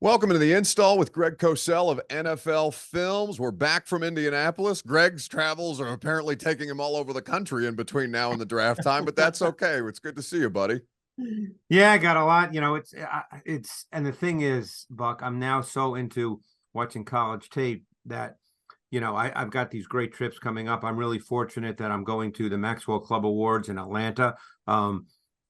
Welcome to the install with Greg Cosell of NFL Films. We're back from Indianapolis. Greg's travels are apparently taking him all over the country in between now and the draft time, but that's okay. It's good to see you, buddy. Yeah, I got a lot. And the thing is, Buck, I'm now so into watching college tape that, I've got these great trips coming up. I'm really fortunate that I'm going to the Maxwell Club Awards in Atlanta.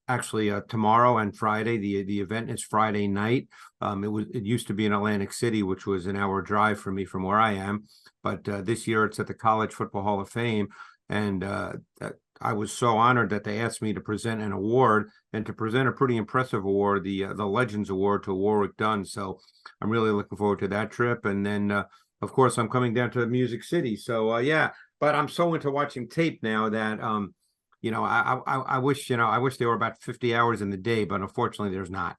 Actually, tomorrow and Friday. The event is Friday night. It used to be in Atlantic City, which was an hour drive for me from where I am, but this year it's at the College Football Hall of Fame, and I was so honored that they asked me to present an award and to present a pretty impressive award, the Legends Award to Warwick Dunn. So I'm really looking forward to that trip, and then of course I'm coming down to Music City. So yeah, but I'm so into watching tape now that I wish there were about 50 hours in the day, but unfortunately there's not.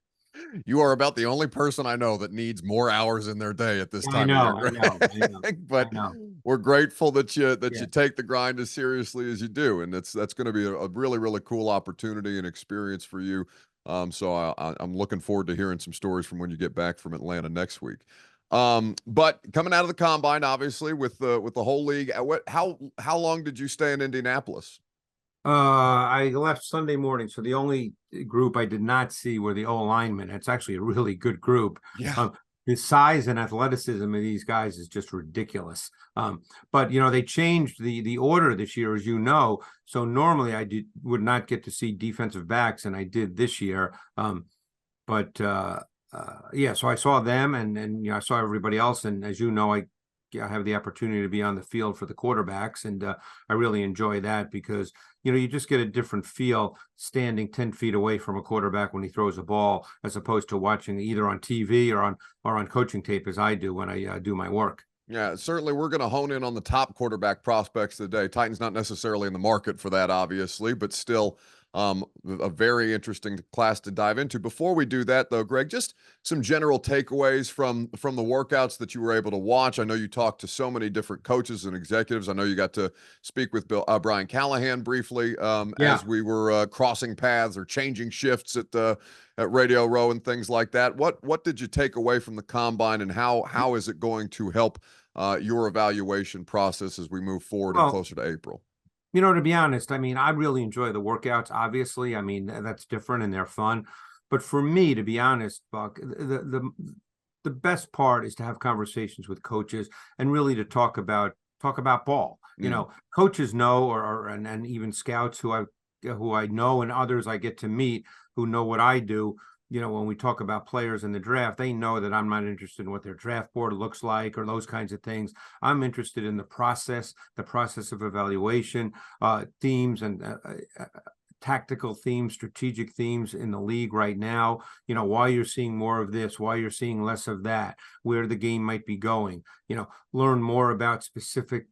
You are about the only person I know that needs more hours in their day at this I time of year, know, I Greg. know, I know, But I know. we're grateful that you Yeah. take the grind as seriously as you do, and that's going to be a really really cool opportunity and experience for you. I'm looking forward to hearing some stories from when you get back from Atlanta next week. But coming out of the combine, obviously with the whole league, how long did you stay in Indianapolis? I left Sunday morning, so the only group I did not see were the O linemen. It's actually a really good group. Yeah. The size and athleticism of these guys is just ridiculous. But they changed the order this year, as you know. So normally would not get to see defensive backs, and I did this year. But yeah, so I saw them, and I saw everybody else, and as you know, I have the opportunity to be on the field for the quarterbacks, and I really enjoy that because you just get a different feel standing 10 feet away from a quarterback when he throws a ball, as opposed to watching either on TV or on coaching tape, as I do when I do my work. Yeah, certainly we're going to hone in on the top quarterback prospects today. Titans not necessarily in the market for that, obviously, but still a very interesting class to dive into. Before we do that, though, Greg, just some general takeaways from the workouts that you were able to watch. I know you talked to so many different coaches and executives. I know you got to speak with Brian Callahan briefly Yeah. as we were crossing paths or changing shifts at Radio Row and things like that. What did you take away from the combine, and how is it going to help your evaluation process as we move forward and Well, closer to April? to be honest, I mean, I really enjoy the workouts. Obviously, I mean, that's different and they're fun. But for me, to be honest, Buck, the best part is to have conversations with coaches and really to talk about ball. Coaches know, and even scouts who I know, and others I get to meet who know what I do. When we talk about players in the draft, they know that I'm not interested in what their draft board looks like or those kinds of things. I'm interested in the process of evaluation, themes, and tactical themes, strategic themes in the league right now. Why you're seeing more of this, why you're seeing less of that, where the game might be going. Learn more about specific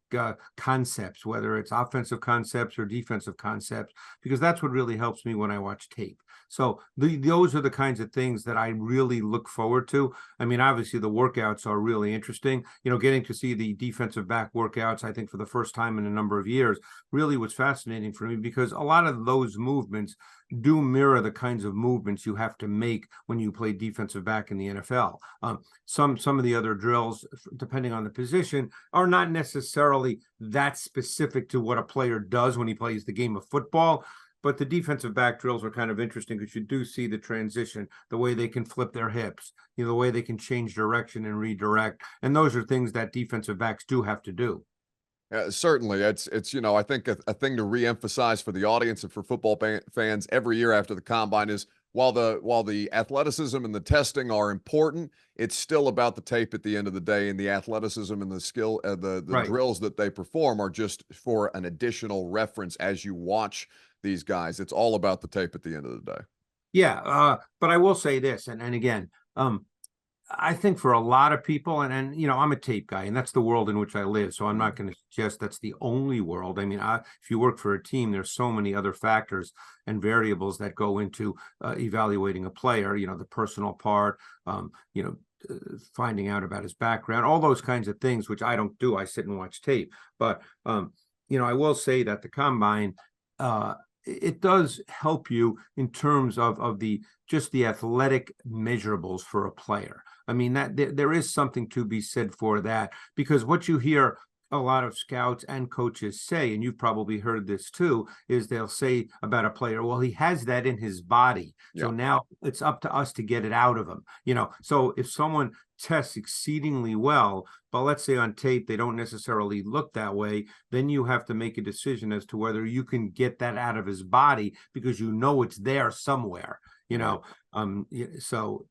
concepts, whether it's offensive concepts or defensive concepts, because that's what really helps me when I watch tape. So those are the kinds of things that I really look forward to. I mean, obviously the workouts are really interesting. Getting to see the defensive back workouts, I think for the first time in a number of years, really was fascinating for me, because a lot of those movements do mirror the kinds of movements you have to make when you play defensive back in the NFL. Some of the other drills, depending on the position, are not necessarily that specific to what a player does when he plays the game of football. But the defensive back drills are kind of interesting because you do see the transition, the way they can flip their hips, the way they can change direction and redirect. And those are things that defensive backs do have to do. Certainly, it's I think a thing to reemphasize for the audience and for football fans every year after the combine is while the athleticism and the testing are important, it's still about the tape at the end of the day, and the athleticism and the skill, the Right. drills that they perform are just for an additional reference as you watch these guys. It's all about the tape at the end of the day. Yeah, but I will say this, and again, I think for a lot of people, and I'm a tape guy, and that's the world in which I live. So I'm not going to suggest that's the only world. I mean, if you work for a team, there's so many other factors and variables that go into evaluating a player. The personal part, finding out about his background, all those kinds of things, which I don't do. I sit and watch tape. But I will say that the combine it does help you in terms of the just the athletic measurables for a player. I mean, that there is something to be said for that, because what you hear a lot of scouts and coaches say, and you've probably heard this too, is they'll say about a player, well, he has that in his body, so Yeah. now it's up to us to get it out of him. So if someone tests exceedingly well, but let's say on tape they don't necessarily look that way, then you have to make a decision as to whether you can get that out of his body, because it's there somewhere. So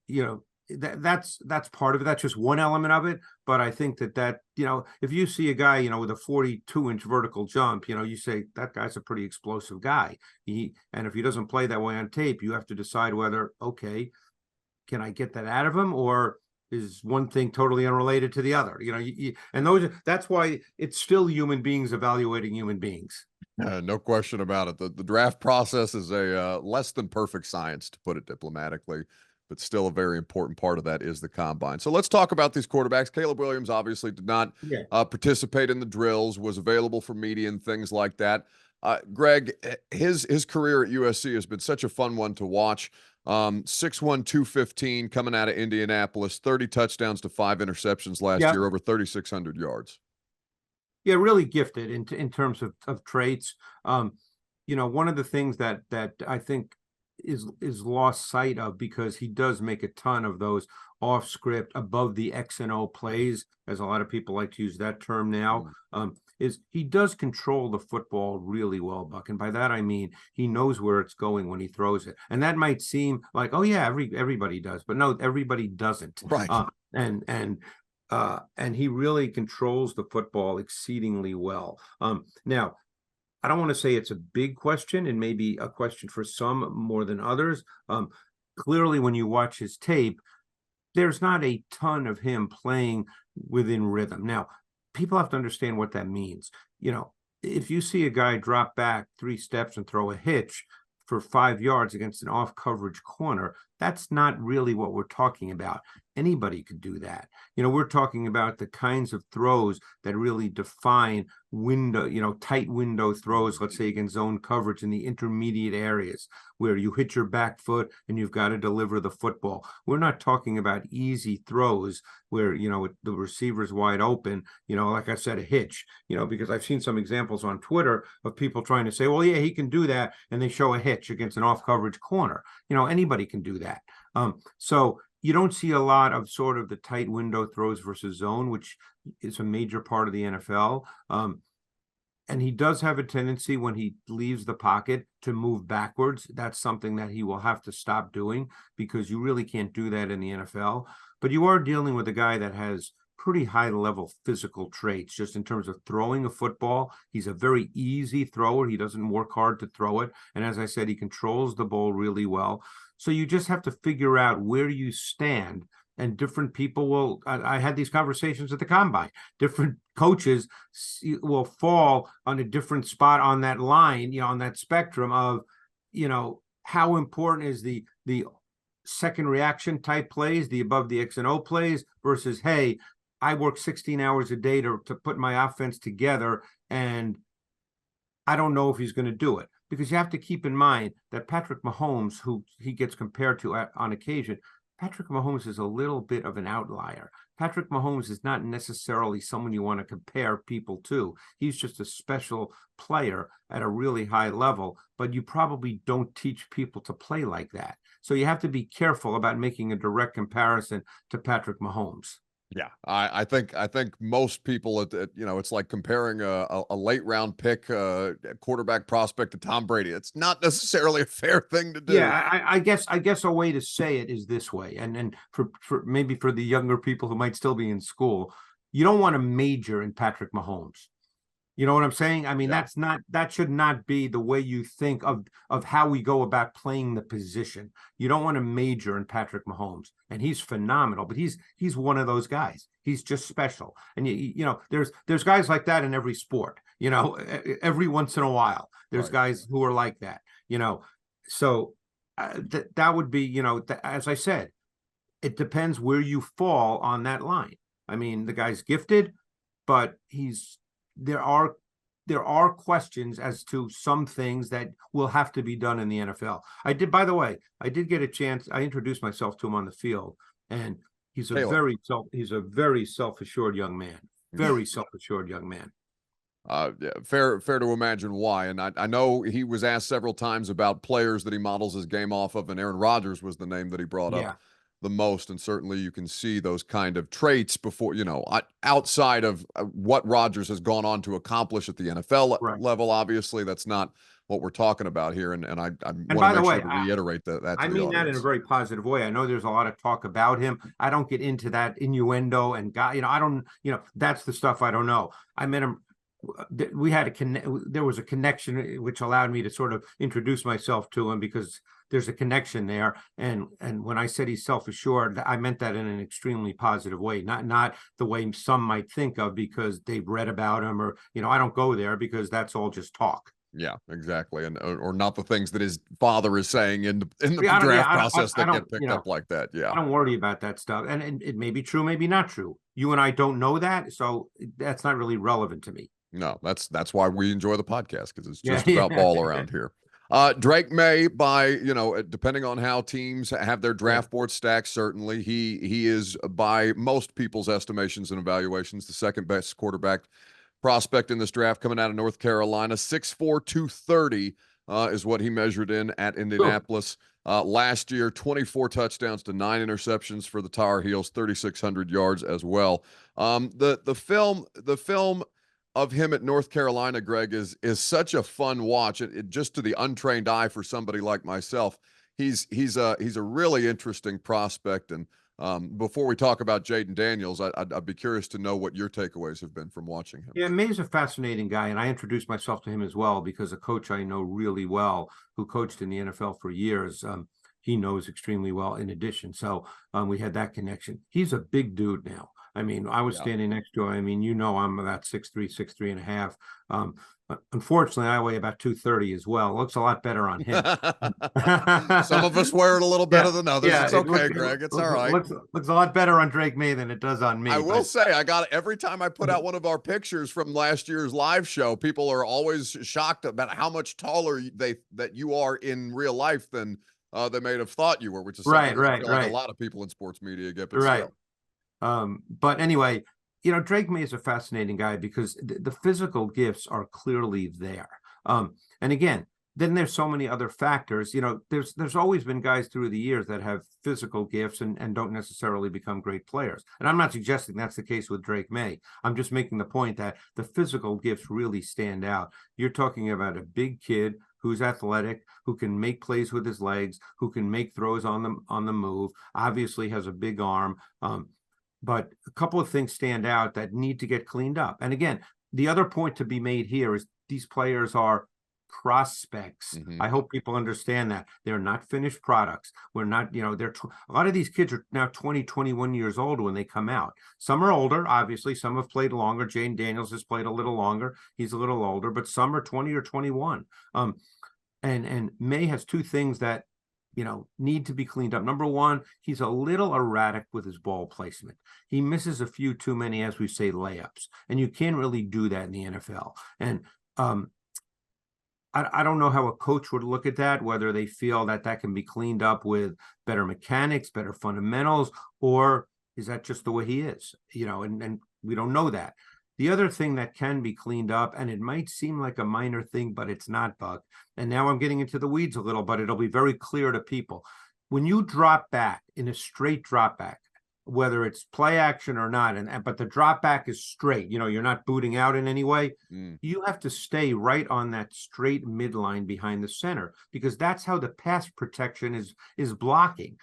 that's part of it. That's just one element of it. But I think that if you see a guy with a 42-inch vertical jump, you say that guy's a pretty explosive guy. And if he doesn't play that way on tape, you have to decide whether, okay, can I get that out of him, or is one thing totally unrelated to the other? And that's why it's still human beings evaluating human beings. No question about it. The draft process is a less than perfect science, to put it diplomatically, but still a very important part of that is the combine. So let's talk about these quarterbacks. Caleb Williams obviously did not participate in the drills, was available for media and things like that. Greg, his career at USC has been such a fun one to watch. 6'1", 215, coming out of Indianapolis, 30 touchdowns to 5 interceptions last year, over 3,600 yards. Yeah, really gifted in terms of traits. One of the things that I think is lost sight of, because he does make a ton of those off script, above the X and O plays, as a lot of people like to use that term now, is he does control the football really well, Buck. And by that I mean he knows where it's going when he throws it. And that might seem like, oh yeah, everybody does, but no, everybody doesn't. Right. And he really controls the football exceedingly well. Now, I don't want to say it's a big question, and maybe a question for some more than others. Clearly, when you watch his tape, there's not a ton of him playing within rhythm. Now, people have to understand what that means. If you see a guy drop back 3 steps and throw a hitch for 5 yards against an off coverage corner, that's not really what we're talking about. Anybody could do that. We're talking about the kinds of throws that really define tight window throws, let's say against zone coverage in the intermediate areas where you hit your back foot and you've got to deliver the football. We're not talking about easy throws where, the receiver's wide open, like I said, a hitch, because I've seen some examples on Twitter of people trying to say, well, yeah, he can do that. And they show a hitch against an off coverage corner. Anybody can do that. So you don't see a lot of sort of the tight window throws versus zone, which is a major part of the NFL. And he does have a tendency when he leaves the pocket to move backwards. That's something that he will have to stop doing, because you really can't do that in the NFL. But you are dealing with a guy that has pretty high level physical traits, just in terms of throwing a football. He's a very easy thrower. He doesn't work hard to throw it. And as I said, he controls the ball really well. So you just have to figure out where you stand, and different people will, I had these conversations at the combine, different coaches will fall on a different spot on that line, on that spectrum of, how important is the second reaction type plays, the above the X and O plays, versus, hey, I work 16 hours a day to put my offense together, and I don't know if he's going to do it. Because you have to keep in mind that Patrick Mahomes, who he gets compared to on occasion, Patrick Mahomes is a little bit of an outlier. Patrick Mahomes is not necessarily someone you want to compare people to. He's just a special player at a really high level, but you probably don't teach people to play like that. So you have to be careful about making a direct comparison to Patrick Mahomes. Yeah, I think most people it's like comparing a late round pick quarterback prospect to Tom Brady. It's not necessarily a fair thing to do. Yeah, I guess a way to say it is this way, and for maybe for the younger people who might still be in school, you don't want to major in Patrick Mahomes. You know what I'm saying? I mean, that should not be the way you think of how we go about playing the position. You don't want to major in Patrick Mahomes, and he's phenomenal, but he's one of those guys. He's just special. And there's guys like that in every sport. Every once in a while, there's guys who are like that. So that would be, as I said, it depends where you fall on that line. I mean, the guy's gifted, but there are there are questions as to some things that will have to be done in the NFL. By the way, I did get a chance. I introduced myself to him on the field, and he's a Taylor. he's a very self-assured young man. Very self-assured young man. Yeah, fair to imagine why. And I know he was asked several times about players that he models his game off of, and Aaron Rodgers was the name that he brought up the most. And certainly you can see those kind of traits before, outside of what Rodgers has gone on to accomplish at the NFL level. Obviously, that's not what we're talking about here. And I want to make sure to reiterate that. I mean that in a very positive way. I know there's a lot of talk about him. I don't get into that innuendo and I don't, that's the stuff I don't know. I met him. We had there was a connection which allowed me to sort of introduce myself to him because there's a connection there. And when I said he's self-assured, I meant that in an extremely positive way, not the way some might think of because they've read about him or, I don't go there because that's all just talk. Yeah, exactly. And or not the things that his father is saying in the draft process that get picked up like that. Yeah. I don't worry about that stuff. And it may be true, maybe not true. You and I don't know that. So that's not really relevant to me. No, that's why we enjoy the podcast, because it's just about ball around here. Drake May, by depending on how teams have their draft board stacked, certainly he is, by most people's estimations and evaluations, the second best quarterback prospect in this draft, coming out of North Carolina. 6'4", 230 is what he measured in at Indianapolis. Last year, 24 touchdowns to 9 interceptions for the Tar Heels, 3,600 yards as well. The film of him at North Carolina, Greg, is such a fun watch. It just to the untrained eye for somebody like myself, he's a really interesting prospect. And before we talk about Jayden Daniels, I'd be curious to know what your takeaways have been from watching him. Yeah, May's a fascinating guy, and I introduced myself to him as well because a coach I know really well, who coached in the NFL for years, he knows extremely well in addition. So we had that connection. He's a big dude now. I mean, I was standing next to him. I mean, I'm about 6'3", 6'3 and a half. Unfortunately, I weigh about 230 as well. It looks a lot better on him. Some of us wear it a little better than others. It's okay, Greg. It's all right. Looks a lot better on Drake May than it does on me. I will say, every time I put out one of our pictures from last year's live show, people are always shocked about how much taller that you are in real life than they may have thought you were, which is something like a lot of people in sports media get. But still. But anyway, Drake May is a fascinating guy because the physical gifts are clearly there. And again, then there's so many other factors. There's always been guys through the years that have physical gifts and don't necessarily become great players. And I'm not suggesting that's the case with Drake May. I'm just making the point that the physical gifts really stand out. You're talking about a big kid who's athletic, who can make plays with his legs, who can make throws on the move, obviously has a big arm. But a couple of things stand out that need to get cleaned up. And again, the other point to be made here is these players are prospects. I hope people understand that. They're not finished products. We're not, a lot of these kids are now 20, 21 years old when they come out. Some are older, obviously. Some have played longer. Jayden Daniels has played a little longer. He's a little older, but some are 20 or 21. And May has two things that need to be cleaned up. Number one, he's a little erratic with his ball placement. He misses a few too many, as we say, layups, and you can't really do that in the NFL. And I don't know how a coach would look at that, whether they feel that can be cleaned up with better mechanics, better fundamentals, or is that just the way he is? And we don't know that. The other thing that can be cleaned up, and it might seem like a minor thing, but it's not, Buck. And now I'm getting into the weeds a little, but it'll be very clear to people. When you drop back in a straight drop back, whether it's play action or not, but the drop back is straight, you're not booting out in any way, you have to stay right on that straight midline behind the center, because that's how the pass protection is blocking.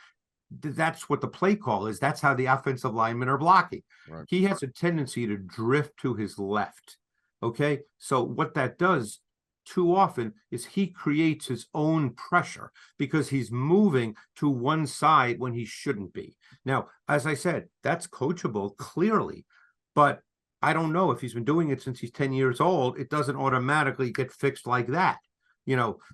That's what the play call is. That's how the offensive linemen are blocking. Right. He has a tendency to drift to his left. Okay. So what that does too often is he creates his own pressure because he's moving to one side when he shouldn't be. Now, as I said, that's coachable clearly, but I don't know if he's been doing it since he's 10 years old. It doesn't automatically get fixed like that.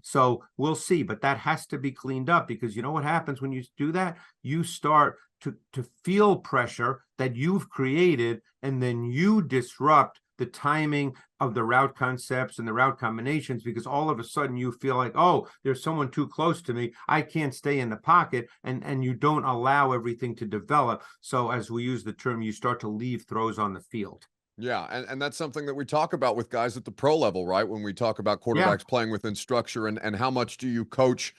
So we'll see, but that has to be cleaned up because what happens when you do that? You start to feel pressure that you've created, and then you disrupt the timing of the route concepts and the route combinations, because all of a sudden you feel like, oh, there's someone too close to me. I can't stay in the pocket, and you don't allow everything to develop. So as we use the term, you start to leave throws on the field. Yeah, and that's something that we talk about with guys at the pro level, right? When we talk about Yeah. quarterbacks playing within structure, and how much do you coach,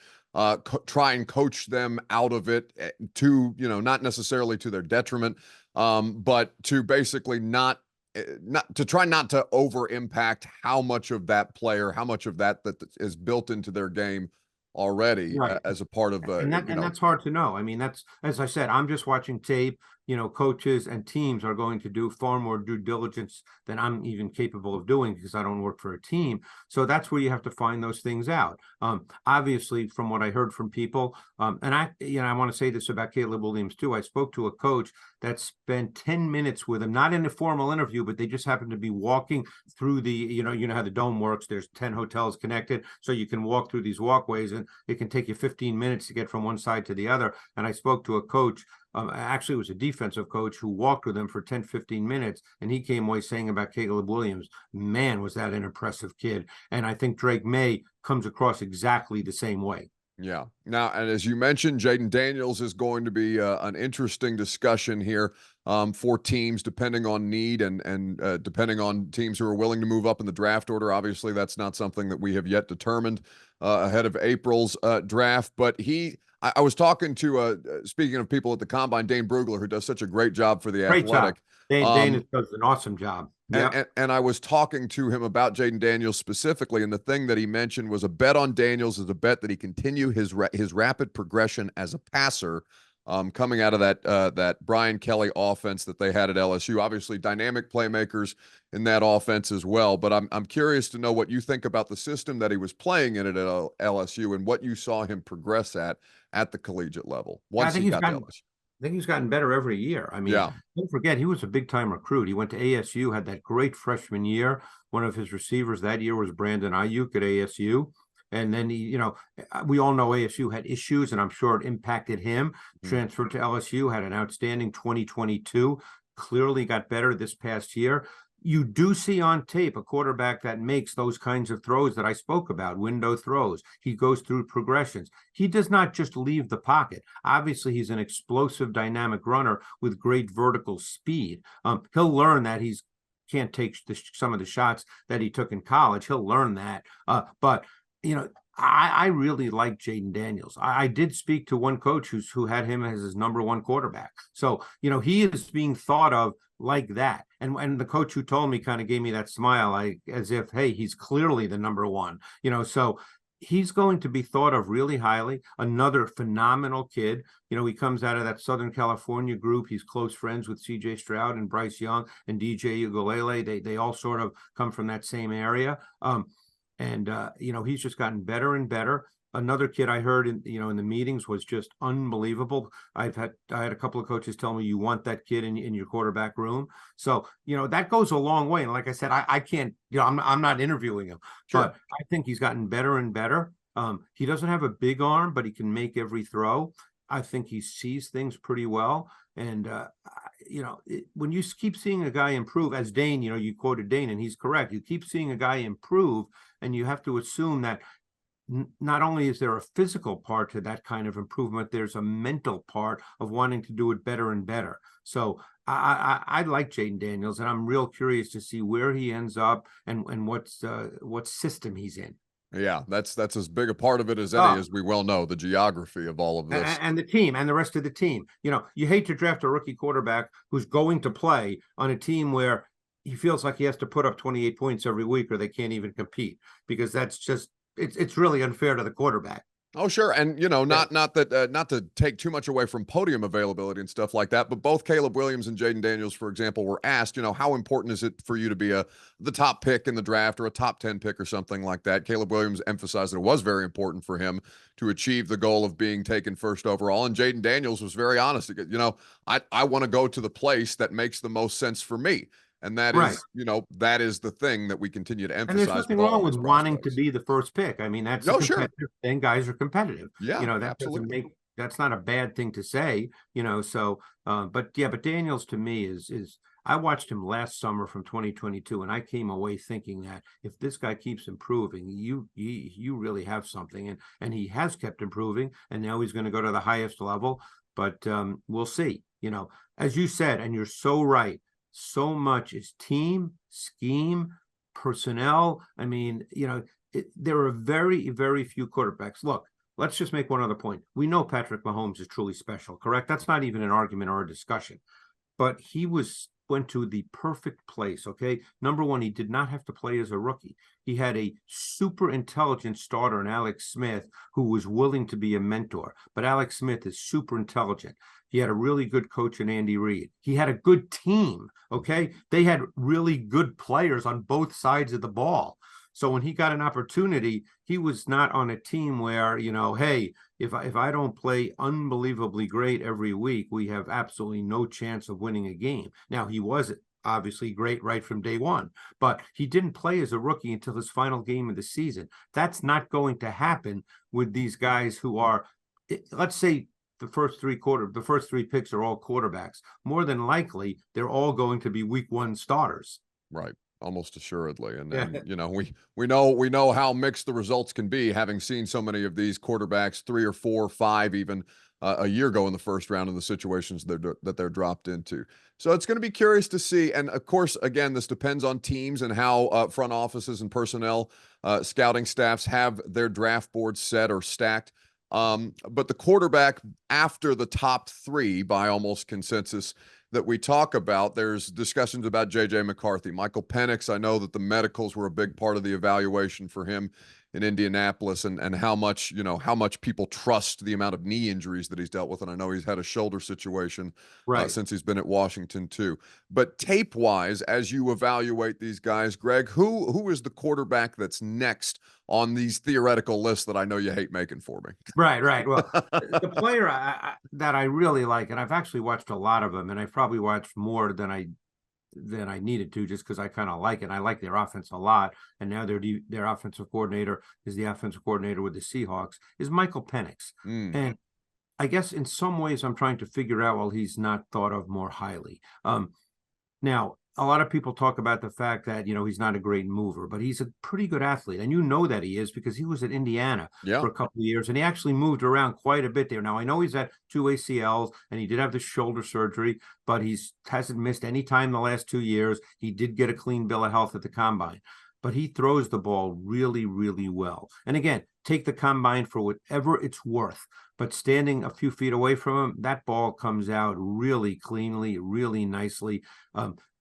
try and coach them out of it, to, not necessarily to their detriment, but to basically not to try not to over impact how much of that player, how much of that is built into their game already, Right. as a part of, And that's hard to know. I mean, that's, as I said, I'm just watching tape. Coaches and teams are going to do far more due diligence than I'm even capable of doing, because I don't work for a team. So that's where you have to find those things out. Obviously, from what I heard from people, and I want to say this about Caleb Williams too. I spoke to a coach that spent 10 minutes with him, not in a formal interview, but they just happened to be walking through the, you know how the dome works. There's 10 hotels connected, so you can walk through these walkways, and it can take you 15 minutes to get from one side to the other. And I spoke to a coach, actually it was a defensive coach, who walked with him for 10, 15 minutes. And he came away saying about Caleb Williams, man, was that an impressive kid. And I think Drake May comes across exactly the same way. Yeah. Now, and as you mentioned, Jayden Daniels is going to be an interesting discussion here, for teams, depending on need, and depending on teams who are willing to move up in the draft order. Obviously, that's not something that we have yet determined ahead of April's draft. But I was talking to, speaking of people at the Combine, Dane Brugler, who does such a great job for the Great Athletic. job. Dane does an awesome job. Yeah. And I was talking to him about Jayden Daniels specifically, and the thing that he mentioned was a bet on Daniels is a bet that he continue his rapid progression as a passer, coming out of that Brian Kelly offense that they had at LSU. Obviously, dynamic playmakers in that offense as well. But I'm curious to know what you think about the system that he was playing in at LSU, and what you saw him progress at the collegiate level once he got to LSU. I think he's gotten better every year. I mean, Yeah. don't forget, he was a big time recruit. He went to ASU, had that great freshman year. One of his receivers that year was Brandon Ayuk at ASU. And then we all know ASU had issues, and I'm sure it impacted him. Transferred to LSU, had an outstanding 2022, clearly got better this past year. You do see on tape a quarterback that makes those kinds of throws that I spoke about, window throws. He goes through progressions. He does not just leave the pocket. Obviously, he's an explosive, dynamic runner with great vertical speed. He'll learn that he can't take some of the shots that he took in college. He'll learn that. But I really like Jayden Daniels. I did speak to one coach who had him as his number one quarterback. So, he is being thought of like that. And the coach who told me kind of gave me that smile, as if, hey, he's clearly the number one, so he's going to be thought of really highly. Another phenomenal kid. He comes out of that Southern California group. He's close friends with CJ Stroud and Bryce Young and DJ Ugalele. They all sort of come from that same area. He's just gotten better and better. Another kid I heard in the meetings was just unbelievable. I had a couple of coaches tell me, you want that kid in your quarterback room. So, that goes a long way. And like I said, I can't, I'm not interviewing him, sure, but I think he's gotten better and better. He doesn't have a big arm, but he can make every throw. I think he sees things pretty well. And, when you keep seeing a guy improve, as Dane, you quoted Dane, and he's correct. You keep seeing a guy improve, and you have to assume that not only is there a physical part to that kind of improvement, there's a mental part of wanting to do it better and better. So I like Jayden Daniels, and I'm real curious to see where he ends up and what system he's in. Yeah, that's as big a part of it as any, as we well know, the geography of all of this. And the team and the rest of the team. You hate to draft a rookie quarterback who's going to play on a team where he feels like he has to put up 28 points every week, or they can't even compete, because that's just, it's really unfair to the quarterback. Oh, sure. And, not to take too much away from podium availability and stuff like that, but both Caleb Williams and Jayden Daniels, for example, were asked, how important is it for you to be the top pick in the draft, or a top 10 pick or something like that? Caleb Williams emphasized that it was very important for him to achieve the goal of being taken first overall. And Jayden Daniels was very honest. I want to go to the place that makes the most sense for me. And that is, that is the thing that we continue to emphasize. And there's nothing wrong with wanting to be the first pick. I mean, that's a competitive thing. Guys are competitive. Yeah, that absolutely. that's not a bad thing to say, so but yeah, but Daniels to me is I watched him last summer from 2022, and I came away thinking that if this guy keeps improving, you really have something, and he has kept improving, and now he's going to go to the highest level. But we'll see. As you said, and you're so right. So much is team, scheme, personnel. I mean, there are very, very few quarterbacks. Look, let's just make one other point. We know Patrick Mahomes is truly special, correct? That's not even an argument or a discussion. But he went to the perfect place, okay? Number one, he did not have to play as a rookie. He had a super intelligent starter in Alex Smith who was willing to be a mentor. But Alex Smith is super intelligent. He had a really good coach in Andy Reid. He had a good team, okay? They had really good players on both sides of the ball. So when he got an opportunity, he was not on a team where, hey, if I don't play unbelievably great every week, we have absolutely no chance of winning a game. Now, he was obviously great right from day one, but he didn't play as a rookie until his final game of the season. That's not going to happen with these guys who are, let's say, the first three picks are all quarterbacks. More than likely, they're all going to be week one starters. Right. Almost assuredly. And then, we know how mixed the results can be, having seen so many of these quarterbacks 3 or 4 or 5 even a year ago in the first round in the situations that they're dropped into. So it's going to be curious to see. And of course, again, this depends on teams and how front offices and personnel, scouting staffs have their draft boards set or stacked. But the quarterback after the top 3 by almost consensus that we talk about, there's discussions about J.J. McCarthy. Michael Penix, I know that the medicals were a big part of the evaluation for him in Indianapolis, and how much people trust the amount of knee injuries that he's dealt with. And I know he's had a shoulder situation since he's been at Washington too. But tape-wise, as you evaluate these guys, Greg, who is the quarterback that's next on these theoretical lists that I know you hate making for me? Right. Well, the player that I really like, and I've actually watched a lot of them, and I've probably watched more than I needed to, just because I kind of like it. I like their offense a lot, and now their offensive coordinator is the offensive coordinator with the Seahawks, is Michael Penix. And I guess in some ways I'm trying to figure out, well, he's not thought of more highly. Now, a lot of people talk about the fact that, he's not a great mover, but he's a pretty good athlete. And that he is, because he was at Indiana for a couple of years, and he actually moved around quite a bit there. Now, I know he's at 2 ACLs, and he did have the shoulder surgery, but hasn't missed any time the last 2 years. He did get a clean bill of health at the combine, but he throws the ball really, really well. And again, take the combine for whatever it's worth, but standing a few feet away from him, that ball comes out really cleanly, really nicely.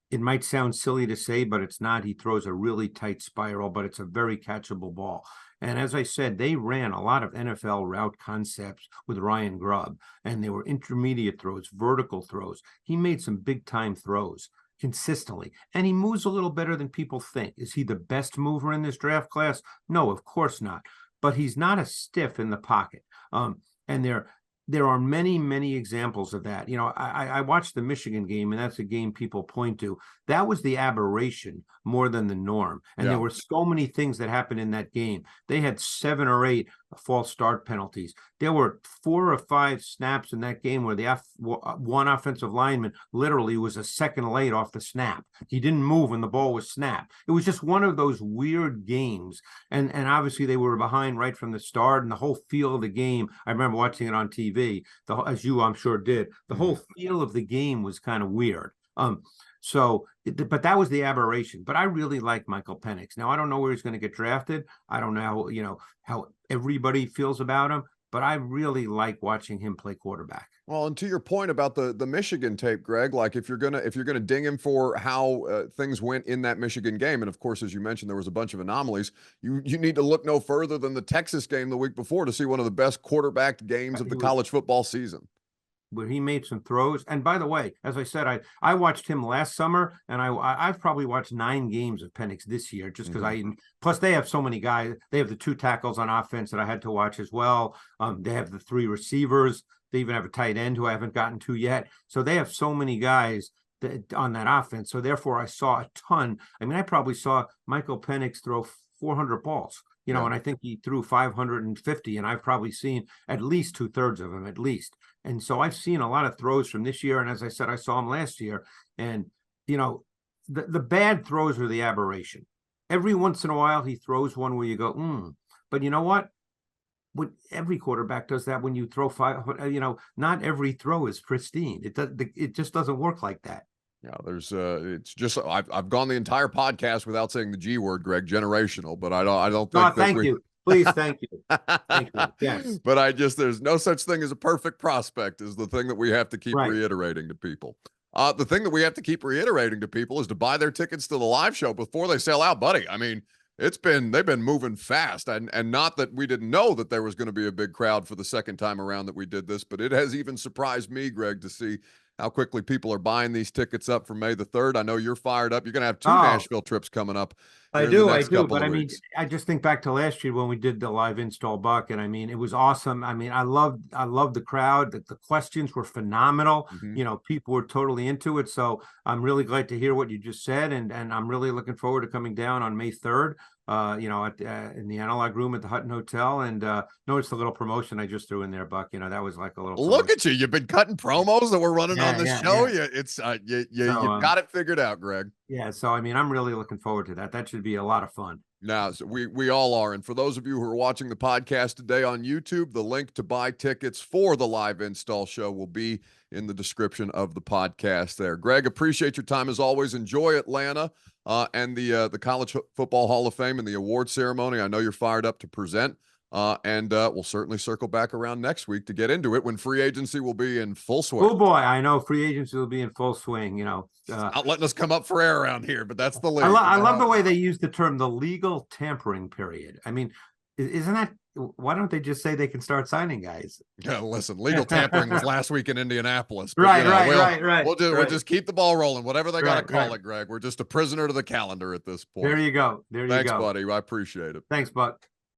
It might sound silly to say, but it's not. He throws a really tight spiral, but it's a very catchable ball. And as I said, they ran a lot of NFL route concepts with Ryan Grubb, and they were intermediate throws, vertical throws. He made some big-time throws consistently, and he moves a little better than people think. Is he the best mover in this draft class? No, of course not. But he's not a stiff in the pocket. And there are many, many examples of that. I watched the Michigan game, and that's a game people point to. That was the aberration more than the norm. And there were so many things that happened in that game. They had 7 or 8 false start penalties. There were 4 or 5 snaps in that game where the one offensive lineman literally was a second late off the snap. He didn't move when the ball was snapped. It was just one of those weird games. And obviously they were behind right from the start, and the whole feel of the game, I remember watching it on TV, as you I'm sure did, the whole feel of the game was kind of weird. But that was the aberration. But I really like Michael Penix. Now, I don't know where he's going to get drafted. I don't know, how everybody feels about him, but I really like watching him play quarterback. Well, and to your point about the Michigan tape, Greg, like if you're gonna ding him for how things went in that Michigan game, and of course, as you mentioned, there was a bunch of anomalies. You need to look no further than the Texas game the week before to see one of the best quarterbacked games of the college football season, where he made some throws. And by the way, as I said, I watched him last summer, and I've probably watched 9 games of Penix this year, just because plus they have so many guys. They have the 2 tackles on offense that I had to watch as well. They have the 3 receivers. They even have a tight end who I haven't gotten to yet. So they have so many guys on that offense. So therefore I saw a ton. I mean, I probably saw Michael Penix throw 400 balls. you know, Yeah. and I think he threw 550, and I've probably seen at least 2/3 of them, at least. And so I've seen a lot of throws from this year. And as I said, I saw him last year. And, you know, the bad throws are the aberration. Every once in a while, he throws one where you go, but you know what? Every quarterback does that when you throw five, you know, not every throw is pristine. It just doesn't work like that. Yeah, there's it's just I've gone the entire podcast without saying the G word, Greg, generational, but I don't think that Thank you. Please, thank you. Thank you. Yes. But there's no such thing as a perfect prospect is the thing that we have to keep Right. reiterating to people. The thing that we have to keep reiterating to people is to buy their tickets to the live show before they sell out, buddy. I mean, they've been moving fast, and not that we didn't know that there was going to be a big crowd for the second time around that we did this, but it has even surprised me, Greg, to see how quickly people are buying these tickets up for May the 3rd. I know you're fired up. You're going to have two Nashville trips coming up. I do. But I mean, I just think back to last year when we did the live install, Buck, and I mean, it was awesome. I mean, I loved the crowd. The questions were phenomenal. Mm-hmm. You know, people were totally into it. So I'm really glad to hear what you just said, and I'm really looking forward to coming down on May 3rd. You know, in the analog room at the Hutton Hotel, and notice the little promotion I just threw in there, Buck. You know, that was like a little. Look at you! You've been cutting promos that we're running on the show. Yeah, it's you've got it figured out, Greg. Yeah, so I mean, I'm really looking forward to that. That should be a lot of fun. Now, so we all are. And for those of you who are watching the podcast today on YouTube, the link to buy tickets for the live install show will be in the description of the podcast there. Greg, appreciate your time as always. Enjoy Atlanta and the College Football Hall of Fame and the award ceremony. I know you're fired up to present. And we'll certainly circle back around next week to get into it when free agency will be in full swing. Oh boy, I know free agency will be in full swing. You know, not letting us come up for air around here, but that's the league. I love the way they use the term the legal tampering period. I mean, isn't that? Why don't they just say they can start signing guys? Yeah, listen, legal tampering was last week in Indianapolis. But, right. We'll just keep the ball rolling, whatever they got to call it, Greg. We're just a prisoner to the calendar at this point. There you go. Thanks, buddy. I appreciate it. Thanks, Buck.